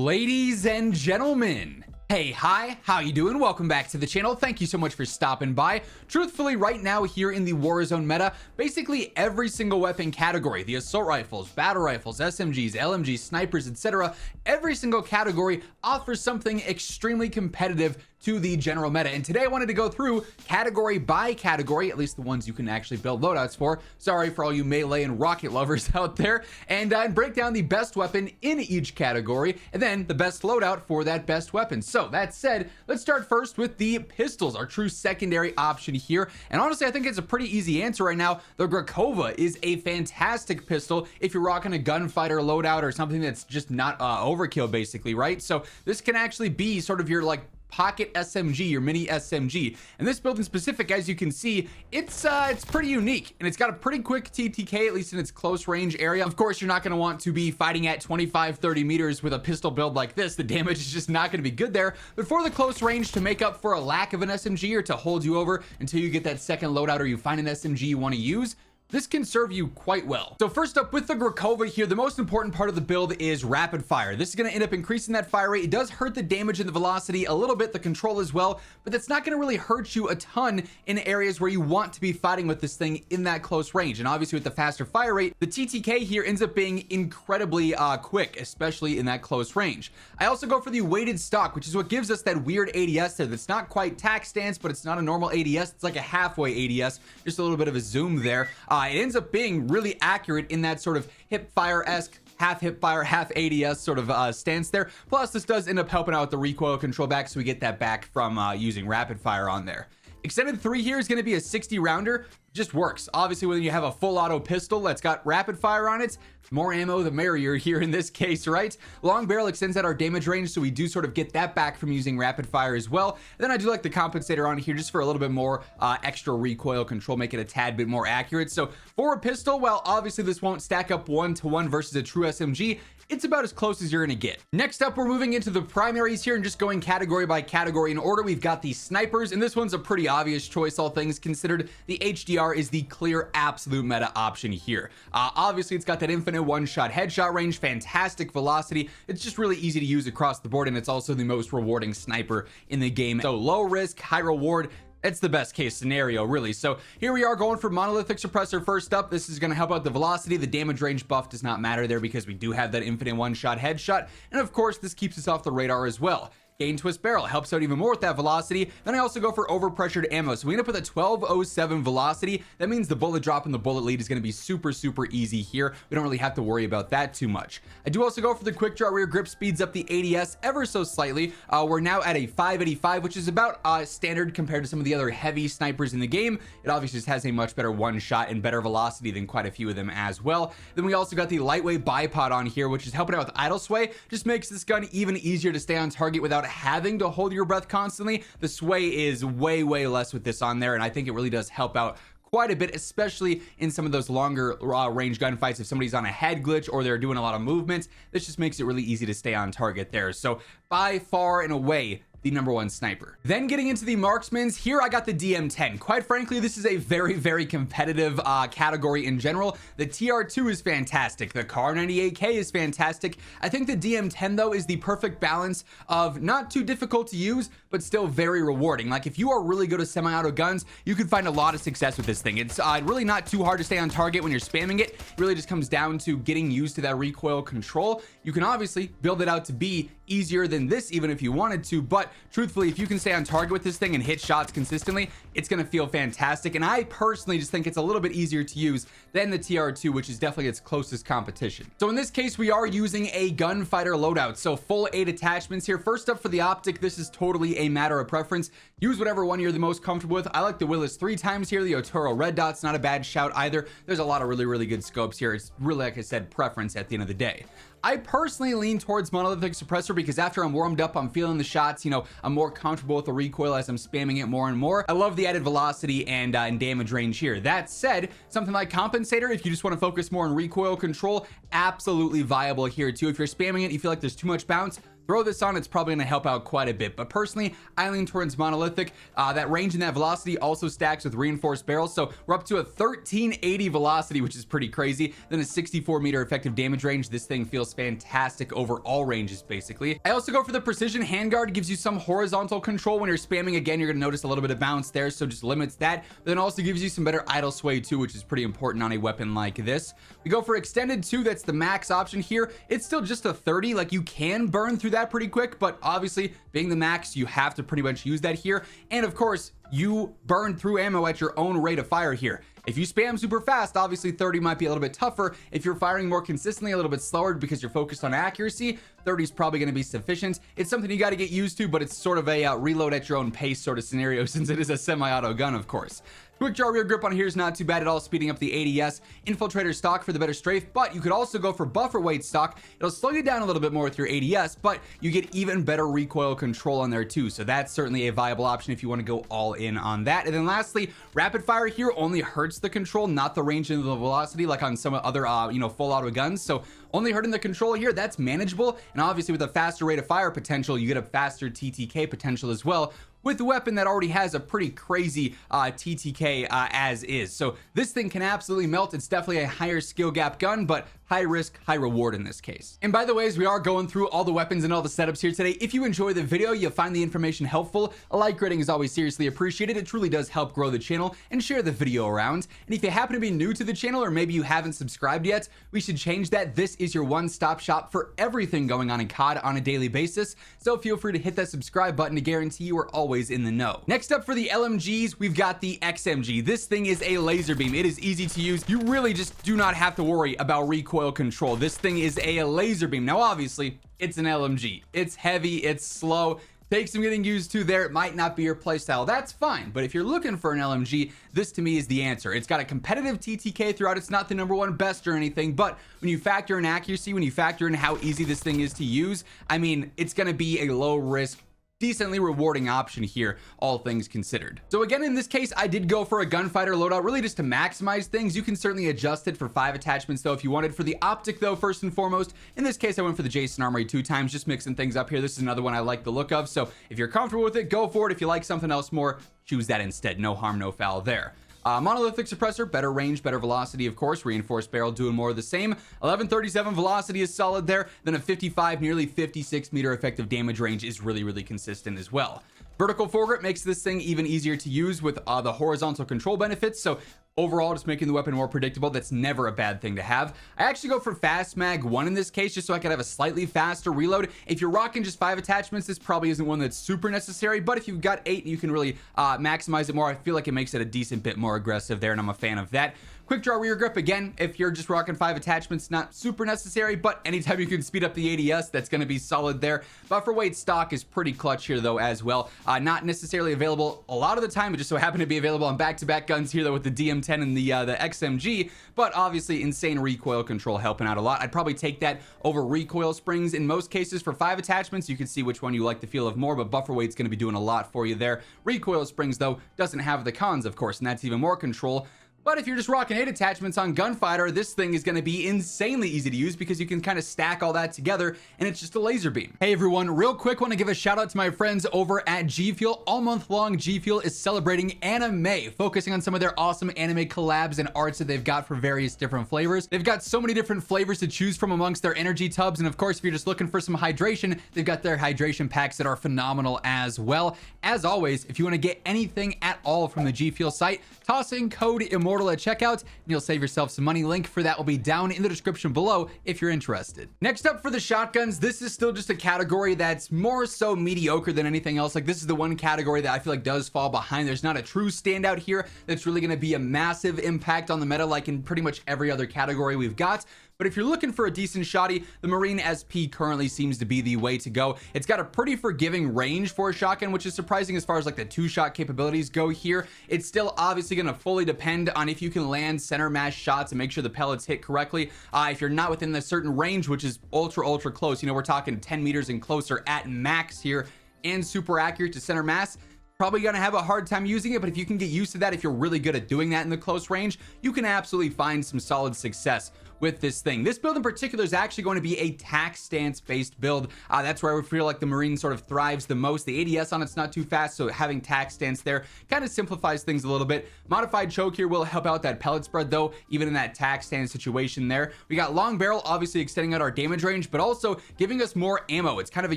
Ladies and gentlemen, hey, hi, how you doing? Welcome back to the channel. Thank you so much for stopping by. Truthfully, right now here in the Warzone meta, basically every single weapon category, the assault rifles, battle rifles, SMGs, LMGs, snipers, etc., every single category offers something extremely competitive to the general meta. And today I wanted to go through category by category, at least the ones you can actually build loadouts for. Sorry for all you melee and rocket lovers out there. And break down the best weapon in each category, and then the best loadout for that best weapon. So that said, let's start first with the pistols, our true secondary option here. And honestly, I think it's a pretty easy answer right now. The Grakova is a fantastic pistol if you're rocking a gunfighter loadout or something that's just not overkill, basically, right? So this can actually be sort of your like pocket SMG, your mini SMG. And this build in specific, as you can see, it's pretty unique, and it's got a pretty quick TTK, at least in its close range area. Of course, you're not going to want to be fighting at 25-30 meters with a pistol build like this. The damage is just not going to be good there. But for the close range, to make up for a lack of an SMG or to hold you over until you get that second loadout or you find an SMG you want to use, this can serve you quite well. So first up with the Grakova here, the most important part of the build is rapid fire. This is going to end up increasing that fire rate. It does hurt the damage and the velocity a little bit, the control as well, but that's not going to really hurt you a ton in areas where you want to be fighting with this thing in that close range. And obviously with the faster fire rate, the TTK here ends up being incredibly quick, especially in that close range. I also go for the weighted stock, which is what gives us that weird ADS there. That's not quite tac stance, but it's not a normal ADS. It's like a halfway ADS, just a little bit of a zoom there. It ends up being really accurate in that sort of hip fire-esque, half hip fire, half ADS sort of stance there. Plus, this does end up helping out with the recoil control back, so we get that back from using rapid fire on there. Extended 3 here is going to be a 60 rounder. Just works. Obviously, when you have a full auto pistol that's got rapid fire on it, more ammo the merrier here in this case, right? Long barrel extends out our damage range, so we do sort of get that back from using rapid fire as well. And then I do like the compensator on here just for a little bit more extra recoil control, make it a tad bit more accurate. So for a pistol, well, obviously this won't stack up 1-to-1 versus a true SMG. It's about as close as you're gonna get. Next up, we're moving into the primaries here and just going category by category in order. We've got the snipers, and this one's a pretty obvious choice, all things considered. The HDR is the clear absolute meta option here. Obviously, it's got that infinite one-shot headshot range, fantastic velocity. It's just really easy to use across the board, and it's also the most rewarding sniper in the game. So low risk, high reward. It's the best case scenario, really. So here we are going for monolithic suppressor first up. This is going to help out the velocity. The damage range buff does not matter there because we do have that infinite one-shot headshot. And of course, this keeps us off the radar as well. Gain twist barrel helps out even more with that velocity. Then I also go for overpressured ammo. So we end up with a 1207 velocity. That means the bullet drop and the bullet lead is going to be super easy here. We don't really have to worry about that too much. I do also go for the quick draw rear grip, speeds up the ADS ever so slightly. We're now at a 585, which is about standard compared to some of the other heavy snipers in the game. It obviously just has a much better one shot and better velocity than quite a few of them as well. Then we also got the lightweight bipod on here, which is helping out with idle sway. Just makes this gun even easier to stay on target without having to hold your breath constantly. The sway is way less with this on there, and I think it really does help out quite a bit, especially in some of those longer range gunfights. If somebody's on a head glitch or they're doing a lot of movements, this just makes it really easy to stay on target there. So by far and away, the #1 sniper. Then getting into the marksmans, here I got the DM10. Quite frankly, this is a very competitive category in general. The TR2 is fantastic. The Kar 98K is fantastic. I think the DM10 though is the perfect balance of not too difficult to use, but still very rewarding. Like if you are really good at semi-auto guns, you can find a lot of success with this thing. It's really not too hard to stay on target when you're spamming it. It really just comes down to getting used to that recoil control. You can obviously build it out to be easier than this even if you wanted to, but truthfully, if you can stay on target with this thing and hit shots consistently, it's going to feel fantastic. And I personally just think it's a little bit easier to use than the TR2, which is definitely its closest competition. So in this case, we are using a gunfighter loadout. So full 8 attachments here. First up for the optic, this is totally a matter of preference. Use whatever one you're the most comfortable with. I like the Willis 3x here. The Otoro red dot's not a bad shout either. There's a lot of really good scopes here. It's really, like I said, preference at the end of the day. I personally lean towards monolithic suppressor because after I'm warmed up, I'm feeling the shots, you know, I'm more comfortable with the recoil as I'm spamming it more and more. I love the added velocity and damage range here. That said, something like compensator, if you just want to focus more on recoil control, absolutely viable here too. If you're spamming it, you feel like there's too much bounce, throw this on, it's probably going to help out quite a bit. But personally, I lean towards monolithic. That range and that velocity also stacks with reinforced barrels, so we're up to a 1380 velocity, which is pretty crazy. Then a 64 meter effective damage range. This thing feels fantastic over all ranges, basically. I also go for the precision handguard. Gives you some horizontal control when you're spamming. Again, you're going to notice a little bit of bounce there, so just limits that. But then also gives you some better idle sway too, which is pretty important on a weapon like this. We go for extended 2. That's the max option here. It's still just a 30. Like, you can burn through that pretty quick, but obviously being the max, you have to pretty much use that here. And of course, you burn through ammo at your own rate of fire here. If you spam super fast, obviously 30 might be a little bit tougher. If you're firing more consistently, a little bit slower because you're focused on accuracy, 30 is probably going to be sufficient. It's something you got to get used to, but it's sort of a reload at your own pace sort of scenario since it is a semi-auto gun, of course. Quick draw rear grip on here is not too bad at all, speeding up the ADS. Infiltrator stock for the better strafe, but you could also go for buffer weight stock. It'll slow you down a little bit more with your ADS, but you get even better recoil control on there too. So that's certainly a viable option if you want to go all in on that. And then lastly, rapid fire here only hurts the control, not the range and the velocity like on some other full auto guns. So only hurting the control here, that's manageable. And obviously with a faster rate of fire potential, you get a faster TTK potential as well, with a weapon that already has a pretty crazy TTK as is. So this thing can absolutely melt. It's definitely a higher skill gap gun, but high risk, high reward in this case. And by the way, as we are going through all the weapons and all the setups here today, if you enjoy the video, you'll find the information helpful, a like rating is always seriously appreciated. It truly does help grow the channel, and share the video around. And if you happen to be new to the channel, or maybe you haven't subscribed yet, we should change that. This is your one-stop shop for everything going on in COD on a daily basis. So feel free to hit that subscribe button to guarantee you are always in the know. Next up for the LMGs, we've got the XMG. This thing is a laser beam. It is easy to use. You really just do not have to worry about recoil control. This thing is a laser beam. Now, obviously, it's an LMG. It's heavy, it's slow, takes some getting used to there. It might not be your playstyle. That's fine. But if you're looking for an LMG, this to me is the answer. It's got a competitive TTK throughout. It's not the #1 best or anything, but when you factor in accuracy, when you factor in how easy this thing is to use, I mean, it's going to be a low risk, decently rewarding option here, all things considered. So again, in this case, I did go for a gunfighter loadout, really just to maximize things. You can certainly adjust it for 5 attachments though if you wanted. For the optic though, first and foremost, in this case I went for the Jason Armory 2 times, just mixing things up here. This is another one I like the look of, so if you're comfortable with it, go for it. If you like something else more, choose that instead. No harm, no foul there. Monolithic suppressor, better range, better velocity, of course. Reinforced barrel doing more of the same. 1137 velocity is solid there. Then a 55, nearly 56 meter effective damage range is really, really consistent as well. Vertical foregrip makes this thing even easier to use with the horizontal control benefits. So overall, just making the weapon more predictable. That's never a bad thing to have. I actually go for fast mag 1 in this case, just so I can have a slightly faster reload. If you're rocking just 5 attachments, this probably isn't one that's super necessary, but if you've got 8, you can really maximize it more. I feel like it makes it a decent bit more aggressive there, and I'm a fan of that. Quick draw rear grip, again, if you're just rocking 5 attachments, not super necessary, but anytime you can speed up the ADS, that's going to be solid there. Buffer weight stock is pretty clutch here though as well. Not necessarily available a lot of the time, it just so happened to be available on back-to-back guns here though with the DM10 and the XMG, but obviously insane recoil control helping out a lot. I'd probably take that over recoil springs in most cases. For 5 attachments, you can see which one you like the feel of more, but buffer weight's going to be doing a lot for you there. Recoil springs though doesn't have the cons, of course, and that's even more control. But if you're just rocking 8 attachments on Gunfighter, this thing is going to be insanely easy to use because you can kind of stack all that together and it's just a laser beam. Hey everyone, real quick, want to give a shout out to my friends over at G Fuel. All month long, G Fuel is celebrating anime, focusing on some of their awesome anime collabs and arts that they've got for various different flavors. They've got so many different flavors to choose from amongst their energy tubs. And of course, if you're just looking for some hydration, they've got their hydration packs that are phenomenal as well. As always, if you want to get anything at all from the G Fuel site, toss in code WHosImmortal at checkout and you'll save yourself some money. Link for that will be down in the description below if you're interested. Next up for the shotguns, this is still just a category that's more so mediocre than anything else. Like, this is the one category that I feel like does fall behind. There's not a true standout here that's really going to be a massive impact on the meta like in pretty much every other category we've got. But if you're looking for a decent shotty, the Marine SP currently seems to be the way to go. It's got a pretty forgiving range for a shotgun, which is surprising as far as like the 2-shot capabilities go here. It's still obviously going to fully depend on if you can land center mass shots and make sure the pellets hit correctly. If you're not within a certain range, which is ultra close, you know, we're talking 10 meters and closer at max here and super accurate to center mass, probably gonna have a hard time using it. But if you can get used to that, if you're really good at doing that in the close range, you can absolutely find some solid success with this thing. This build in particular is actually going to be a tack stance based build. That's where I would feel like the Marine sort of thrives the most. The ADS on it's not too fast, so having tack stance there kind of simplifies things a little bit. Modified choke here will help out that pellet spread though, even in that tack stance situation there. We got long barrel obviously extending out our damage range, but also giving us more ammo. It's kind of a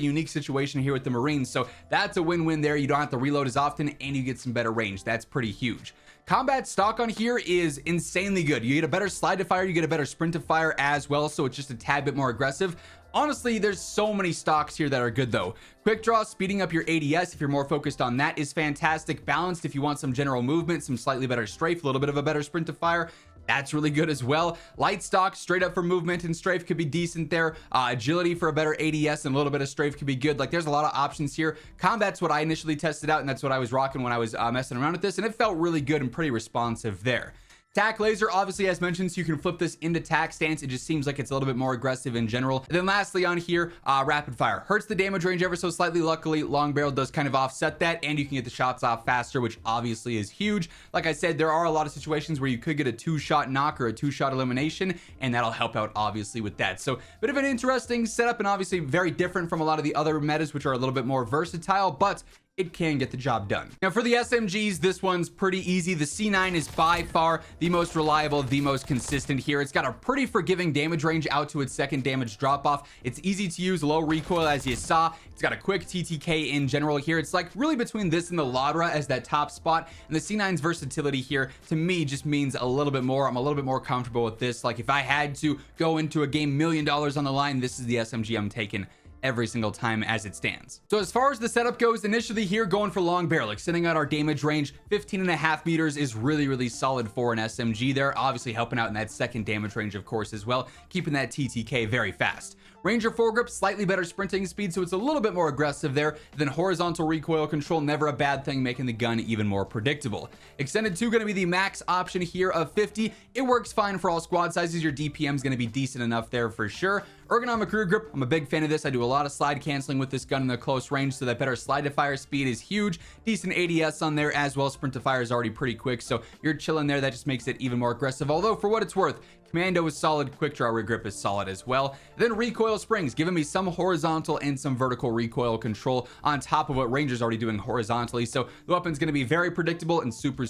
unique situation here with the Marines, so that's a win-win there. You don't have to reload as often and you get some better range. That's pretty huge. Combat stock on here is insanely good. You get a better slide to fire, you get a better sprint to fire as well, so it's just a tad bit more aggressive. Honestly, there's so many stocks here that are good though. Quick draw, speeding up your ADS if you're more focused on that is fantastic. Balanced if you want some general movement, some slightly better strafe, a little bit of a better sprint to fire. That's really good as well. Light stock straight up for movement and strafe could be decent there. Agility for a better ADS and a little bit of strafe could be good. Like there's a lot of options here. Combat's what I initially tested out, and that's what I was rocking when I was messing around with this, and it felt really good and pretty responsive there. Tack laser, obviously, as mentioned, so you can flip this into tack stance. It just seems like it's a little bit more aggressive in general. And then lastly on here, rapid fire. Hurts the damage range ever so slightly. Luckily, long barrel does kind of offset that, and you can get the shots off faster, which obviously is huge. Like I said, there are a lot of situations where you could get a 2-shot knock or a 2-shot elimination, and that'll help out obviously with that. So bit of an interesting setup, and obviously very different from a lot of the other metas, which are a little bit more versatile, but it can get the job done. Now for the SMGs, this one's pretty easy. The C9 is by far the most reliable, the most consistent here. It's got a pretty forgiving damage range out to its second damage drop off. It's easy to use, low recoil as you saw. It's got a quick TTK in general here. It's like really between this and the Laudra as that top spot, and the C9's versatility here to me just means a little bit more. I'm a little bit more comfortable with this. Like if I had to go into a game $1 million on the line, this is the SMG I'm taking every single time as it stands. So as far as the setup goes, initially here going for long barrel, extending out our damage range. 15.5 meters is really solid for an SMG there, obviously helping out in that second damage range of course as well, keeping that TTK very fast. Ranger foregrip, slightly better sprinting speed, so it's a little bit more aggressive there. Then horizontal recoil control, never a bad thing, making the gun even more predictable. Extended 2 going to be the max option here of 50. It works fine for all squad sizes. Your DPM is going to be decent enough there for sure. Ergonomic rear grip, I'm a big fan of this. I do a lot of slide canceling with this gun in the close range, so that better slide to fire speed is huge. Decent ADS on there as well. Sprint to fire is already pretty quick, so you're chilling there. That just makes it even more aggressive, although for what it's worth, Commando is solid, quick draw rear grip is solid as well. Then recoil springs, giving me some horizontal and some vertical recoil control on top of what Ranger's already doing horizontally. So the weapon's going to be very predictable and super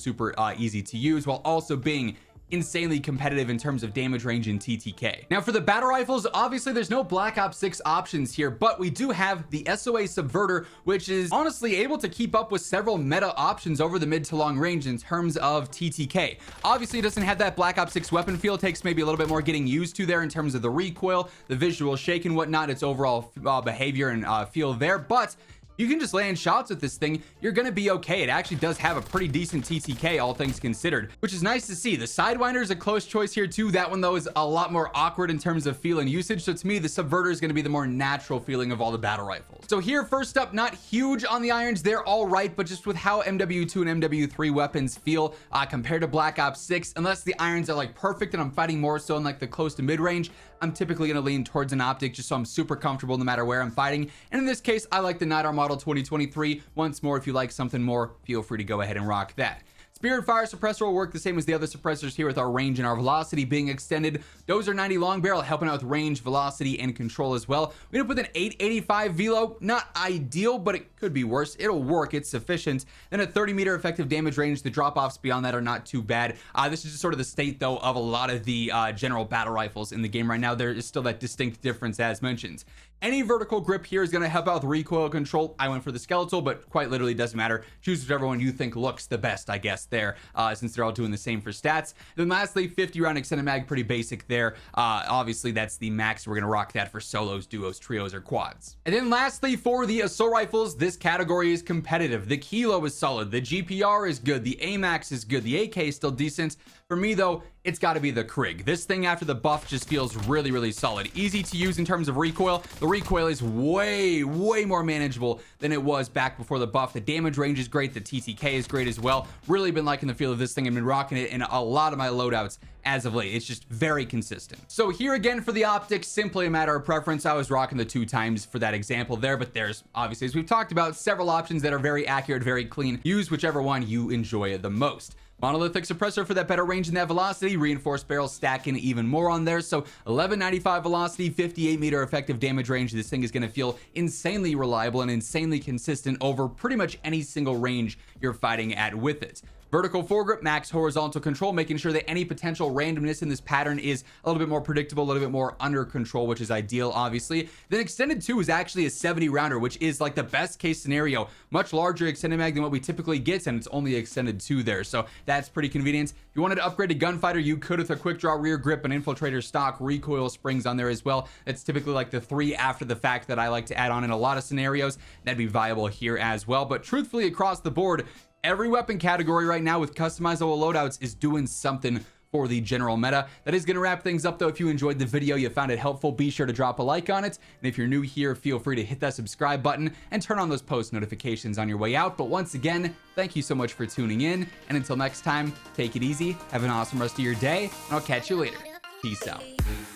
easy to use, while also being insanely competitive in terms of damage range and TTK. Now for the battle rifles, obviously there's no Black Ops 6 options here, but we do have the SOA Subverter, which is honestly able to keep up with several meta options over the mid to long range in terms of TTK. Obviously it doesn't have that Black Ops 6 weapon feel. It takes maybe a little bit more getting used to there in terms of the recoil, the visual shake and whatnot, its overall behavior and feel there, but you can just land shots with this thing. You're going to be okay. It actually does have a pretty decent TTK, all things considered, which is nice to see. The Sidewinder is a close choice here too. That one though is a lot more awkward in terms of feel and usage. So to me, the Subverter is going to be the more natural feeling of all the battle rifles. So here, first up, not huge on the irons. They're all right, but just with how MW2 and MW3 weapons feel compared to Black Ops 6, unless the irons are like perfect and I'm fighting more so in like the close to mid range, I'm typically going to lean towards an optic just so I'm super comfortable no matter where I'm fighting. And in this case, I like the Night Arm Model 2023. Once more, if you like something more, feel free to go ahead and rock that. Spirit Fire Suppressor will work the same as the other suppressors here, with our range and our velocity being extended. Dozer 90 long barrel helping out with range, velocity, and control as well. We end up with an 885 velo, not ideal, but it could be worse. It'll work, it's sufficient. Then a 30-meter effective damage range. The drop-offs beyond that are not too bad. This is just sort of the state, though, of a lot of the general battle rifles in the game right now. There is still that distinct difference, as mentioned. Any vertical grip here is going to help out with recoil control. I went for the skeletal, but quite literally doesn't matter. Choose whichever one you think looks the best, I guess, there, since they're all doing the same for stats. Then lastly, 50 round extended mag, pretty basic there. Obviously that's the max. We're going to rock that for solos, duos, trios, or quads. And then lastly, for the assault rifles, this category is competitive. The Kilo is solid. The GPR is good. The AMAX is good. The AK is still decent. For me though, it's got to be the Krig. This thing after the buff just feels really solid. Easy to use in terms of recoil. The recoil is way more manageable than it was back before the buff. The damage range is great. The TTK is great as well. Really been liking the feel of this thing. I've been rocking it in a lot of my loadouts as of late. It's just very consistent. So here again for the optics, simply a matter of preference. I was rocking the 2x for that example there, but there's obviously, as we've talked about, several options that are very accurate, very clean. Use whichever one you enjoy the most. Monolithic suppressor for that better range and that velocity. Reinforced barrel stacking even more on there. So 1195 velocity, 58 meter effective damage range. This thing is going to feel insanely reliable and insanely consistent over pretty much any single range you're fighting at with it. Vertical foregrip, max horizontal control, making sure that any potential randomness in this pattern is a little bit more predictable, a little bit more under control, which is ideal, obviously. Then extended 2 is actually a 70 rounder, which is like the best case scenario. Much larger extended mag than what we typically get, and it's only extended 2 there, so that's pretty convenient. If you wanted to upgrade to gunfighter, you could with a quick draw rear grip and infiltrator stock recoil springs on there as well. That's typically like the 3 after the fact that I like to add on in a lot of scenarios. That'd be viable here as well. But truthfully, across the board, every weapon category right now with customizable loadouts is doing something for the general meta. That is going to wrap things up though. If you enjoyed the video, you found it helpful, be sure to drop a like on it. And if you're new here, feel free to hit that subscribe button and turn on those post notifications on your way out. But once again, thank you so much for tuning in. And until next time, take it easy, have an awesome rest of your day, and I'll catch you later. Peace out.